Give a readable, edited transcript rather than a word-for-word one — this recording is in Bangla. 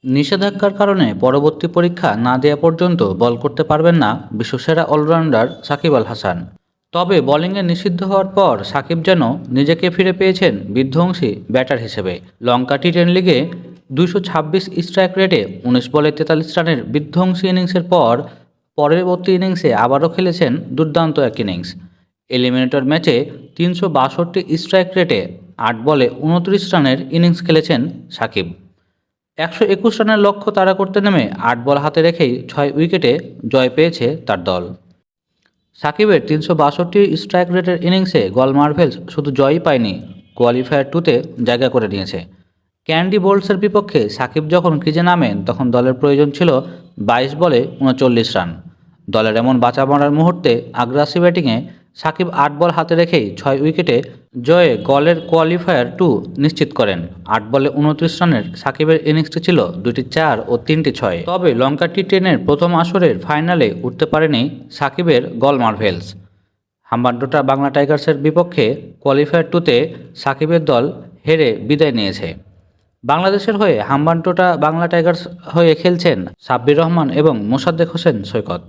নিষেধাজ্ঞার কারণে পরবর্তী পরীক্ষা না দেওয়া পর্যন্ত বল করতে পারবেন না বিশ্বসেরা অলরাউন্ডার সাকিব আল হাসান। তবে বোলিংয়ে নিষিদ্ধ হওয়ার পর সাকিব যেন নিজেকে ফিরে পেয়েছেন বিধ্বংসী ব্যাটার হিসেবে। লঙ্কা টি-10 লিগে 226 স্ট্রাইক রেটে 19 বলে 43 রানের বিধ্বংসী ইনিংসের পর পরবর্তী ইনিংসে আবারও খেলেছেন দুর্দান্ত এক ইনিংস। এলিমিনেটর ম্যাচে 362 স্ট্রাইক রেটে 8 বলে 29 রানের ইনিংস খেলেছেন সাকিব। 121 রানের লক্ষ্য তাড়া করতে নেমে 8 বল হাতে রেখেই 6 উইকেটে জয় পেয়েছে তার দল। সাকিবের 362 স্ট্রাইক রেটের ইনিংসে গল মার্ভেলস শুধু জয়ই পায়নি, কোয়ালিফায়ার 2-তে জায়গা করে নিয়েছে। ক্যান্ডি বোল্টসের বিপক্ষে সাকিব যখন ক্রিজে নামেন তখন দলের প্রয়োজন ছিল 22 বলে 39 রান। দলের এমন বাঁচা মরার মুহূর্তে আগ্রাসী ব্যাটিংয়ে সাকিব 8 বল হাতে রেখেই 6 উইকেটে জয়ে গলের কোয়ালিফায়ার 2 নিশ্চিত করেন। 8 বলে 29 রানের সাকিবের ইনিংসটি ছিল 2টি 4 ও 3টি 6। তবে লঙ্কা টি-10-এর প্রথম আসরের ফাইনালে উঠতে পারেনি সাকিবের গল মার্ভেলস। হাম্বানটোটা বাংলা টাইগার্সের বিপক্ষে কোয়ালিফায়ার 2-তে সাকিবের দল হেরে বিদায় নিয়েছে। বাংলাদেশের হয়ে হাম্বানটোটা বাংলা টাইগার্স হয়ে খেলছেন সাব্বির রহমান এবং মোসাদ্দেক হোসেন সৈকত।